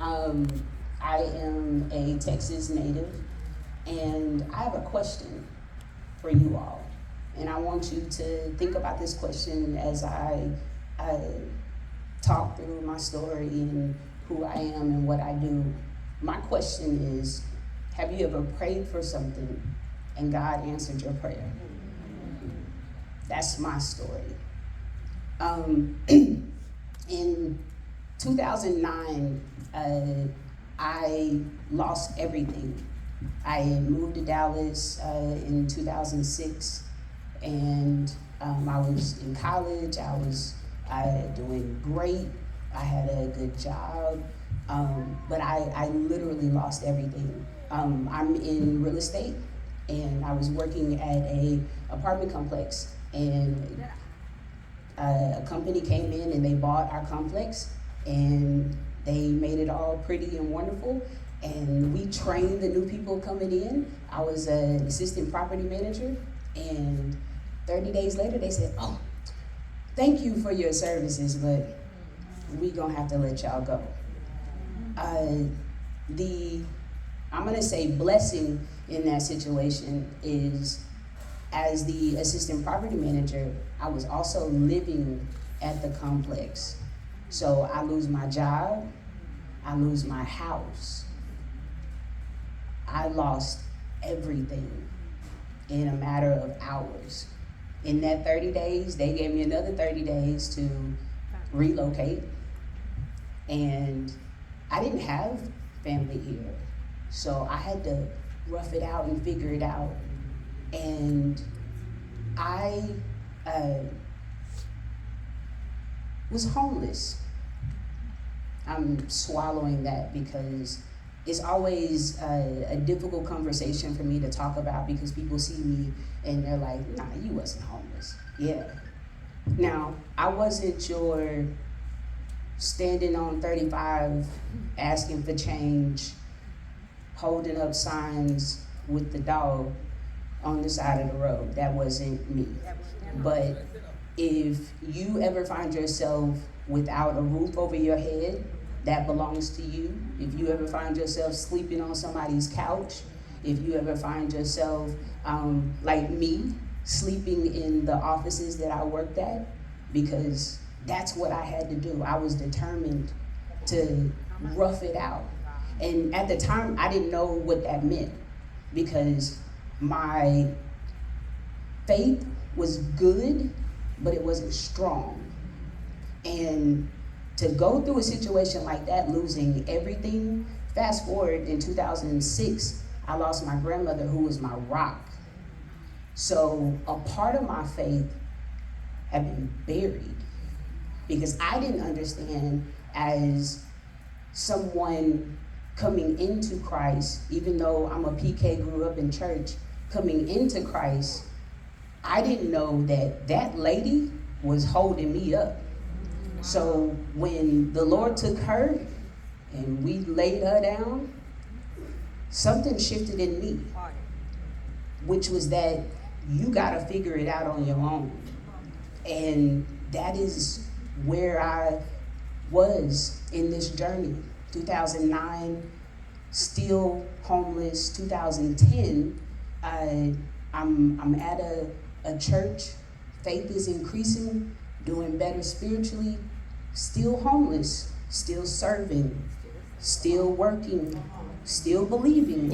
Um, I am a Texas native, and I have a question for you all. And I want you to think about this question as I talk through my story and who I am and what I do. My question is, have you ever prayed for something and God answered your prayer? That's my story. In 2009, I lost everything. I moved to Dallas in 2006, and I was in college. I was doing great. I had a good job, but I literally lost everything. I'm in real estate, and I was working at a apartment complex, and a company came in and they bought our complex, and they made it all pretty and wonderful, and we trained the new people coming in. I was an assistant property manager, and 30 days later they said, oh, thank you for your services, but we gonna have to let y'all go. I'm gonna say blessing in that situation is, as the assistant property manager, I was also living at the complex. So I lose my job, I lose my house. I lost everything in a matter of hours. In that 30 days, they gave me another 30 days to relocate. And I didn't have family here. So I had to rough it out and figure it out. And I was homeless. I'm swallowing that because it's always a difficult conversation for me to talk about, because people see me and they're like, nah, you wasn't homeless. Yeah. Now, I wasn't your standing on 35 asking for change, holding up signs with the dog on the side of the road. That wasn't me. But if you ever find yourself without a roof over your head, that belongs to you. If you ever find yourself sleeping on somebody's couch, if you ever find yourself, like me, sleeping in the offices that I worked at, because that's what I had to do. I was determined to rough it out. And at the time, I didn't know what that meant, because my faith was good, but it wasn't strong. And to go through a situation like that, losing everything, fast forward in 2006, I lost my grandmother, who was my rock. So a part of my faith had been buried, because I didn't understand, as someone coming into Christ, even though I'm a PK, grew up in church, coming into Christ, I didn't know that that lady was holding me up. So when the Lord took her and we laid her down, something shifted in me, which was that you gotta figure it out on your own. And that is where I was in this journey. 2009, still homeless. 2010, I'm at a church, faith is increasing, doing better spiritually, still homeless, still serving, still working, still believing,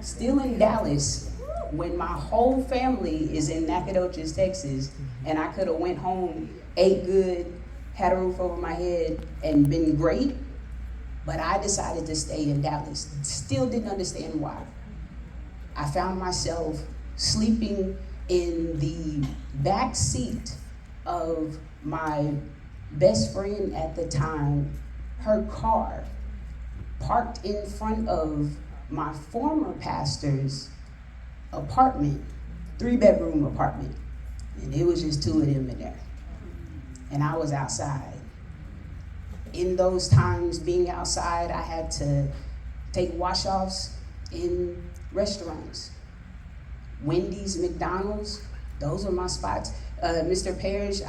still in Dallas, when my whole family is in Nacogdoches, Texas, and I could have went home, ate good, had a roof over my head, and been great, but I decided to stay in Dallas. Still didn't understand why. I found myself sleeping in the back seat of my best friend at the time, her car, parked in front of my former pastor's apartment, 3-bedroom apartment. And it was just 2 of them in there. And I was outside. In those times, being outside, I had to take wash-offs in restaurants. Wendy's, McDonald's, those are my spots. Mr. Parrish,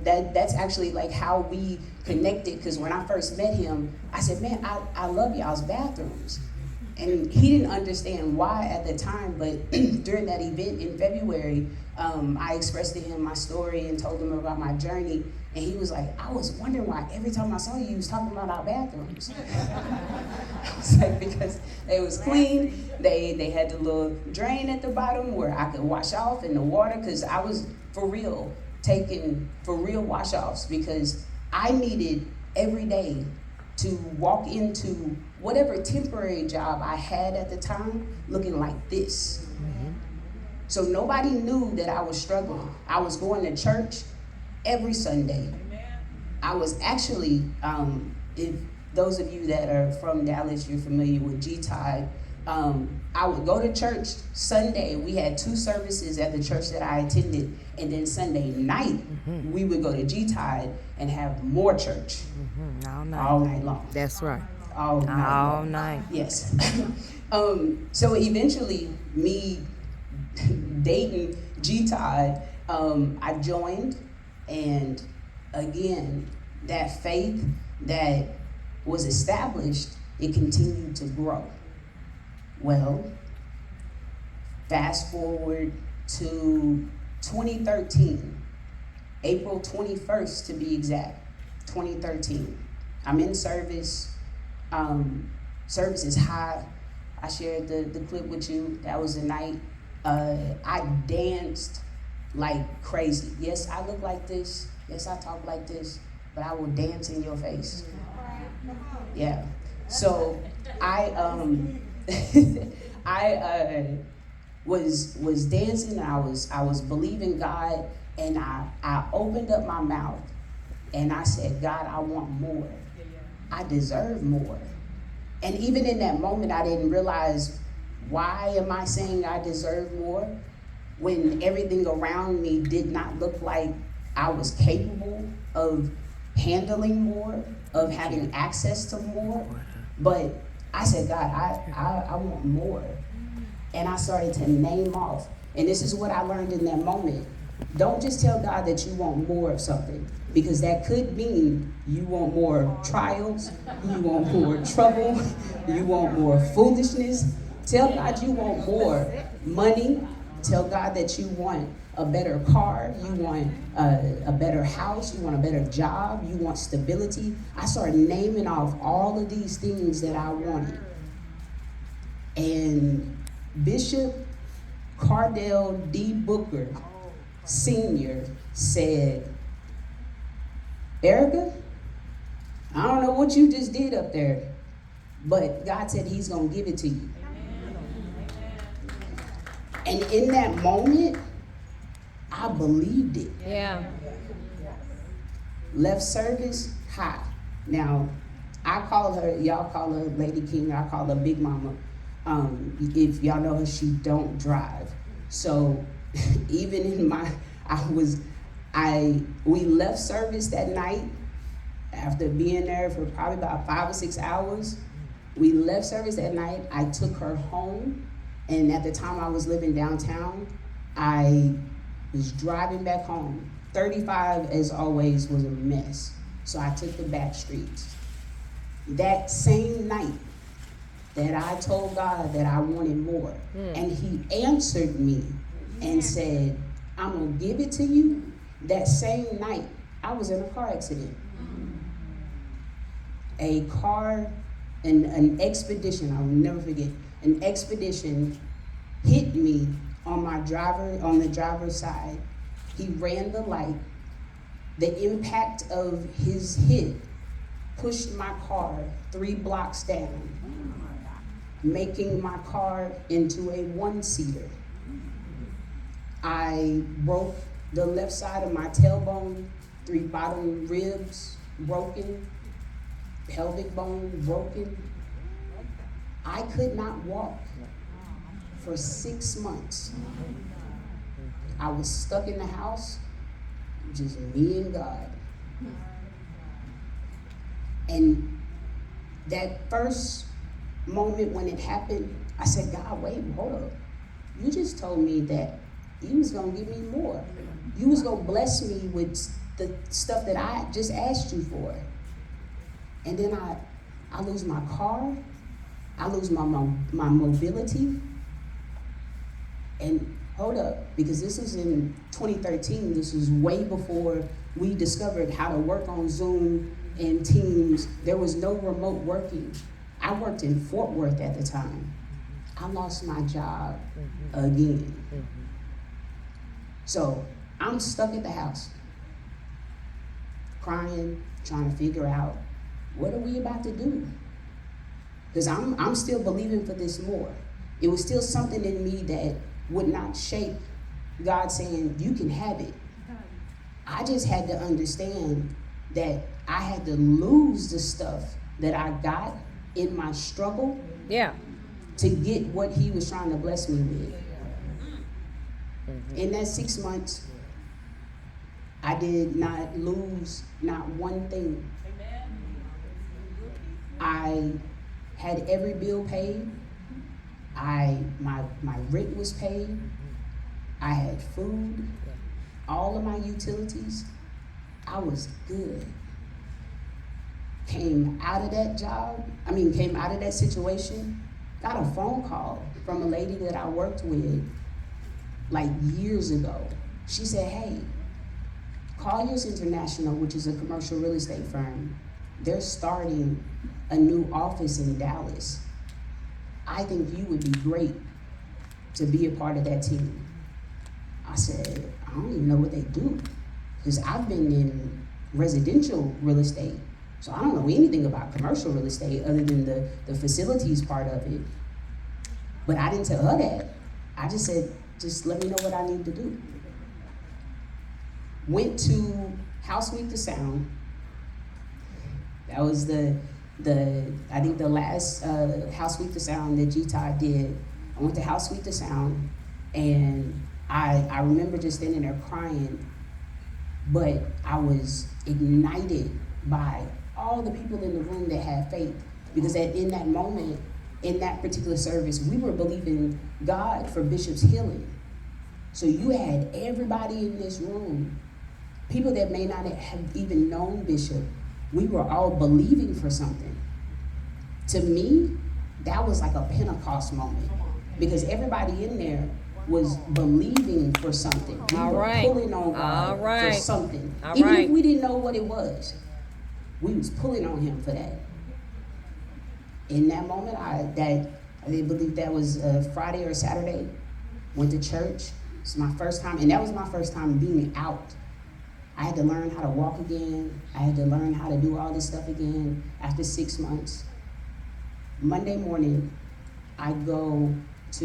that's actually like how we connected, because when I first met him, I said, man, I love y'all's bathrooms. And he didn't understand why at the time, but during that event in February, I expressed to him my story and told him about my journey. And he was like, I was wondering why every time I saw you was talking about our bathrooms. I was like, because they was clean. They had the little drain at the bottom where I could wash off in the water, because I was for real taking for real wash offs, because I needed every day to walk into whatever temporary job I had at the time looking like this. So nobody knew that I was struggling. I was going to church every Sunday. I was actually, if those of you that are from Dallas, you're familiar with G-Tide, I would go to church Sunday. We had 2 services at the church that I attended, and then Sunday night, we would go to G-Tide and have more church. All night long. That's right. All night. Yes. So eventually, me dating G-Tide, I joined, and again, that faith that was established, it continued to grow. Well, fast forward to 2013, April 21st to be exact, 2013. I'm in service. Service is high. I shared the clip with you. That was the night. I danced like crazy. Yes, I look like this. Yes, I talk like this, but I will dance in your face. Yeah. So I was dancing. I was believing God, and I opened up my mouth and I said, God, I want more. I deserve more. And even in that moment, I didn't realize, why am I saying I deserve more when everything around me did not look like I was capable of handling more, of having access to more? But I said, God, I want more. And I started to name off. And this is what I learned in that moment. Don't just tell God that you want more of something, because that could mean you want more trials, you want more trouble, you want more foolishness. Tell God you want more money. Tell God that you want a better car, you want a better house, you want a better job, you want stability. I started naming off all of these things that I wanted. And Bishop Cardell D. Booker Sr. said, Erika, I don't know what you just did up there, but God said he's going to give it to you. And in that moment, I believed it. Yeah. Left service high. Now, I call her, y'all call her Lady King, I call her Big Mama. If y'all know her, she don't drive. So even in we left service that night after being there for probably about 5 or 6 hours. We left service that night. I took her home, and at the time I was living downtown. I was driving back home. 35, as always, was a mess. So I took the back streets. That same night that I told God that I wanted more, and he answered me and said, I'm going to give it to you. That same night, I was in a car accident. A car, an expedition, I'll never forget, an expedition hit me on the driver's side. He ran the light. The impact of his hit pushed my car 3 blocks down, making my car into a 1-seater. I broke the left side of my tailbone, 3 bottom ribs broken, pelvic bone broken. I could not walk for 6 months. I was stuck in the house, just me and God. And that first moment when it happened, I said, God, wait, hold up. You just told me that you was gonna give me more. You was gonna bless me with the stuff that I just asked you for. And then I lose my car, I lose my mobility. And hold up, because this was in 2013, this was way before we discovered how to work on Zoom and Teams. There was no remote working. I worked in Fort Worth at the time. I lost my job again. So I'm stuck at the house, crying, trying to figure out, what are we about to do? Because I'm still believing for this more. It was still something in me that would not shake God saying, you can have it. I just had to understand that I had to lose the stuff that I got in my struggle to get what he was trying to bless me with. In that 6 months, I did not lose not one thing. I had every bill paid. My rent was paid. I had food, all of my utilities. I was good. Came out of that situation, got a phone call from a lady that I worked with like years ago. She said, hey, Colliers International, which is a commercial real estate firm, they're starting a new office in Dallas. I think you would be great to be a part of that team. I said, I don't even know what they do, because I've been in residential real estate, so I don't know anything about commercial real estate other than the facilities part of it. But I didn't tell her that. I just said, just let me know what I need to do. Went to House Week the Sound. That was I think the last House Week the Sound that G-Todd did. I went to House Week the Sound, and I remember just standing there crying, but I was ignited by all the people in the room that had faith, because in that moment, in that particular service, we were believing God for Bishop's healing. So you had everybody in this room, people that may not have even known Bishop. We were all believing for something. To me, that was like a Pentecost moment, because everybody in there was believing for something. We were pulling on God for something. Even if we didn't know what it was, we was pulling on him for that. In that moment, I believe that was Friday or Saturday, went to church. It's my first time, and that was my first time being out. I had to learn how to walk again. I had to learn how to do all this stuff again after 6 months. Monday morning, I go to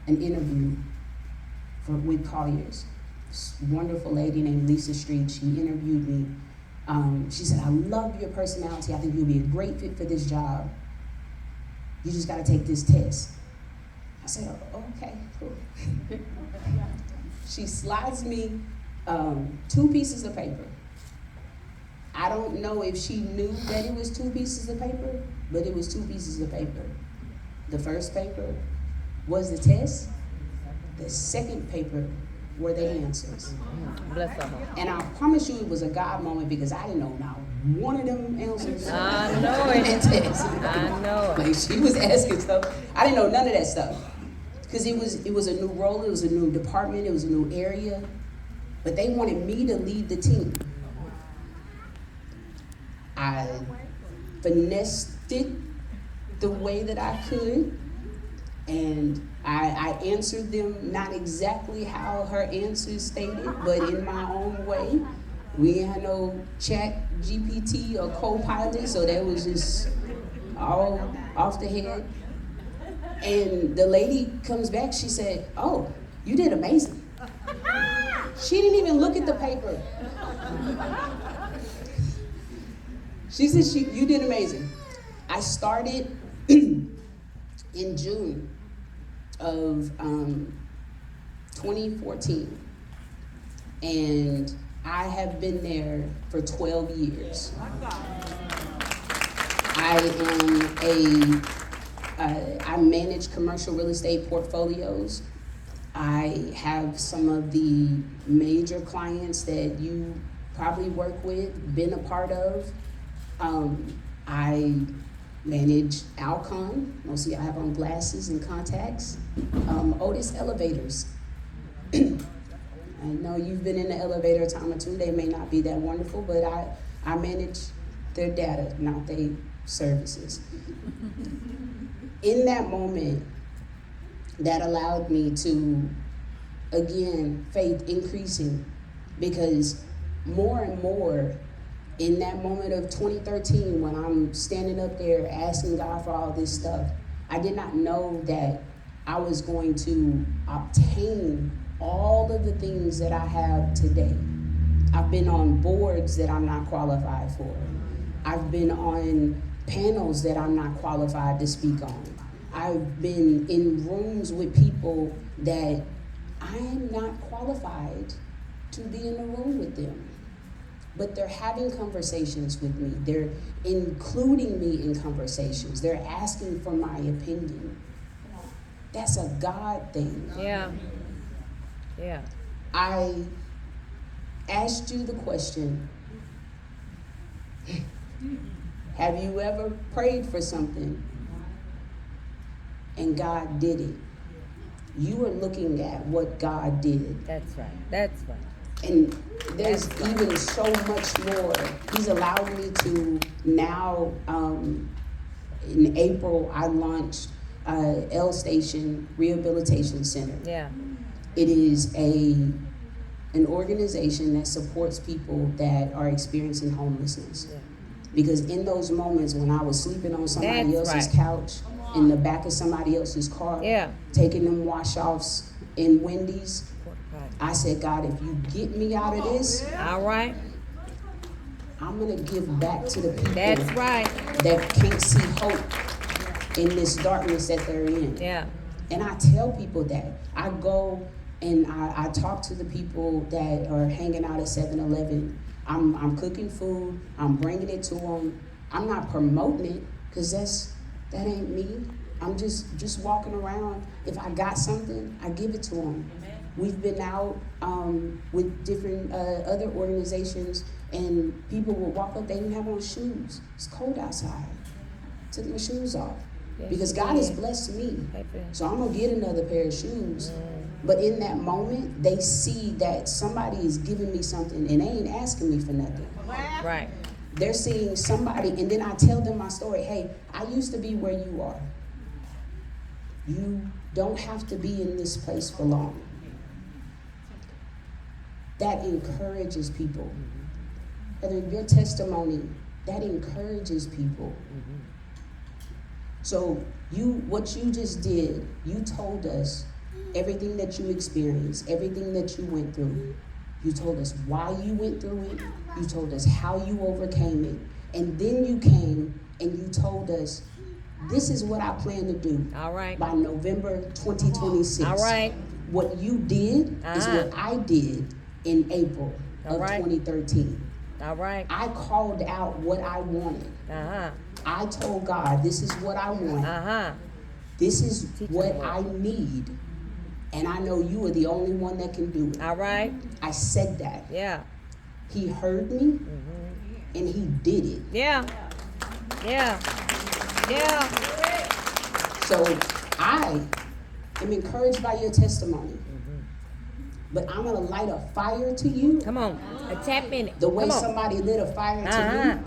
an interview with Colliers. This wonderful lady named Lisa Street, she interviewed me. She said, I love your personality. I think you'll be a great fit for this job. You just gotta take this test. I said, oh, okay, cool. She slides me 2 pieces of paper. I don't know if she knew that it was 2 pieces of paper, but it was 2 pieces of paper. The first paper was the test. The second paper were the answers. Bless her. And I promise you it was a God moment, because I didn't know not one of them answers. I know it. Test. I know it. Like, she was asking stuff. I didn't know none of that stuff. Because it was a new role, it was a new department, it was a new area. But they wanted me to lead the team. I finessed it the way that I could, and I answered them not exactly how her answers stated, but in my own way. We had no chat GPT or co-pilot, so that was just all off the head. And the lady comes back, she said, oh, you did amazing. She didn't even look at the paper. She said, you did amazing. I started in June of 2014, and I have been there for 12 years. I manage commercial real estate portfolios. I have some of the major clients that you probably work with, been a part of. I manage Alcon. Mostly I have on glasses and contacts. Otis Elevators. I know you've been in the elevator a time or two. They may not be that wonderful, but I manage their data, not their services. In that moment, that allowed me to, again, faith increasing, because more and more in that moment of 2013, when I'm standing up there asking God for all this stuff, I did not know that I was going to obtain all of the things that I have today. I've been on boards that I'm not qualified for. I've been on panels that I'm not qualified to speak on. I've been in rooms with people that I am not qualified to be in a room with them. But they're having conversations with me. They're including me in conversations. They're asking for my opinion. That's a God thing. Yeah. Yeah. I asked you the question, have you ever prayed for something and God did it? You are looking at what God did. That's right. That's right. And there's even so much more. He's allowed me to now, in April, I launched L Station Rehabilitation Center. Yeah. It is an organization that supports people that are experiencing homelessness. Yeah. Because in those moments when I was sleeping on somebody That's else's right. couch, in the back of somebody else's car, Yeah. taking them wash-offs in Wendy's, Right. I said, God, if you get me out of this, All right. I'm going to give back to the people That's right. that can't see hope in this darkness that they're in. Yeah. And I tell people that. I go and I talk to the people that are hanging out at 7-Eleven. I'm cooking food. I'm bringing it to them. I'm not promoting it, because that ain't me. I'm just walking around. If I got something, I give it to them. We've been out with different other organizations, and people will walk up, they didn't have on shoes. It's cold outside. Took my shoes off. Yes, Because you God has did. blessed me. Amen. So I'm going to get another pair of shoes. But in that moment, they see that somebody is giving me something, and they ain't asking me for nothing. Right. They're seeing somebody, and then I tell them my story. Hey, I used to be where you are. You don't have to be in this place for long. That encourages people. And your testimony, that encourages people. So what you just did, you told us everything that you experienced, everything that you went through. You told us why you went through it. You told us how you overcame it. And then you came and you told us, this is what I plan to do. All right. By November 2026. All right. What you did is what I did in April of 2013. All right. I called out what I wanted. Uh-huh. I told God, this is what I want. Uh-huh. This is what I need. And I know you are the only one that can do it. All right. I said that. Yeah. He heard me, and he did it. Yeah. Yeah. Yeah. So I am encouraged by your testimony. But I'm going to light a fire to you Come on. Tap in it. the way Come on. somebody lit a fire to Uh-huh. you.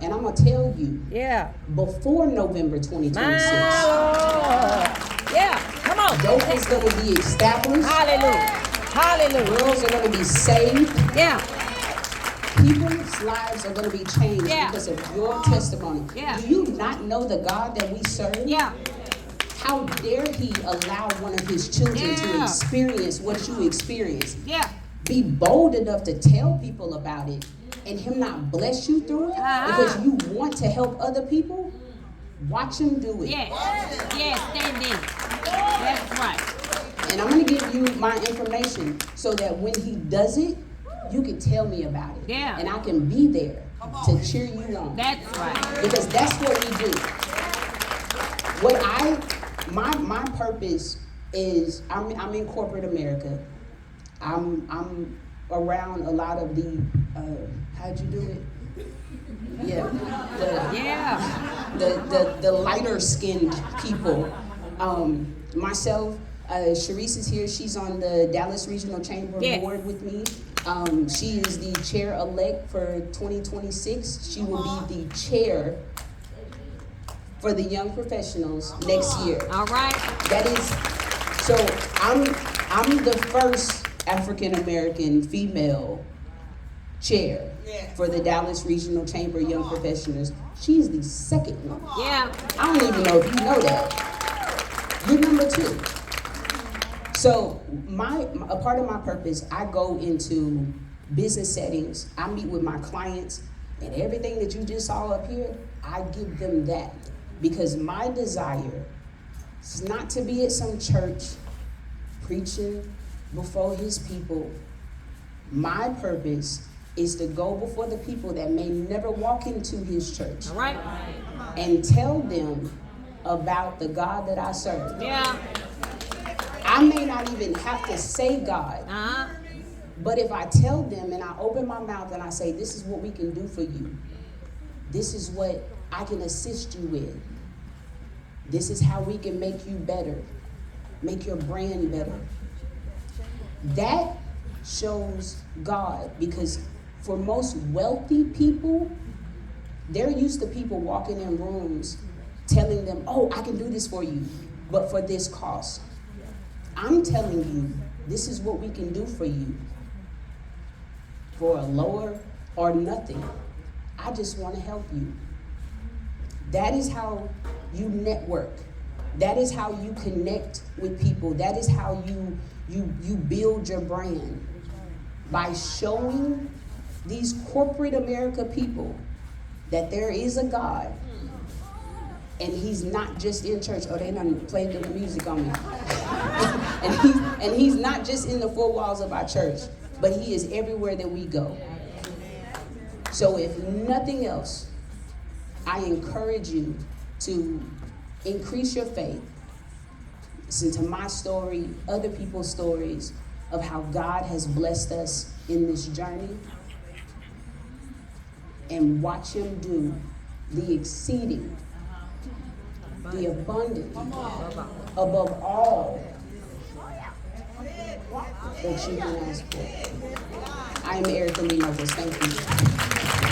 And I'm going to tell you, Yeah. before November 2026, My Lord. Yeah. Come on. dope is going to be established. Hallelujah. Hallelujah. Girls are going to be saved. Yeah. People's lives are going to be changed because of your testimony. Yeah. Do you not know the God that we serve? Yeah. How dare he allow one of his children to experience what you experienced? Yeah. Be bold enough to tell people about it, and him not bless you through it because you want to help other people. Watch him do it. Yes. Yes. Stand in. That's right. And I'm going to give you my information so that when he does it, you can tell me about it. Yeah. And I can be there to cheer you on. That's right. Because that's what we do. My purpose is I'm in corporate America. I'm around a lot of the how'd you do it? Yeah, the lighter skinned people. Myself, Sharice is here. She's on the Dallas Regional Chamber Board with me. She is the chair-elect for 2026. She will be the chair for the young professionals next year. All right. That is, so I'm the first African American female chair for the Dallas Regional Chamber Young Professionals. She's the second one. Yeah. I don't even know if you know that. You're number 2. So a part of my purpose, I go into business settings, I meet with my clients, and everything that you just saw up here, I give them that. Because my desire is not to be at some church preaching before his people. My purpose is to go before the people that may never walk into his church. All right. And tell them about the God that I serve. Yeah. I may not even have to say God, but if I tell them and I open my mouth and I say, this is what we can do for you. This is what I can assist you with. This is how we can make you better, make your brand better. That shows God, because for most wealthy people, they're used to people walking in rooms telling them, oh, I can do this for you, but for this cost. I'm telling you, this is what we can do for you for a lower or nothing. I just want to help you. That is how you network. That is how you connect with people. That is how you build your brand. By showing these corporate America people that there is a God, and he's not just in church. Oh, they done played the music on me. and he's not just in the 4 walls of our church, but he is everywhere that we go. So if nothing else, I encourage you to increase your faith. Listen to my story, other people's stories of how God has blessed us in this journey, and watch him do the exceeding, the abundant, above all that you can ask for. I am Erika Leigh. Thank you.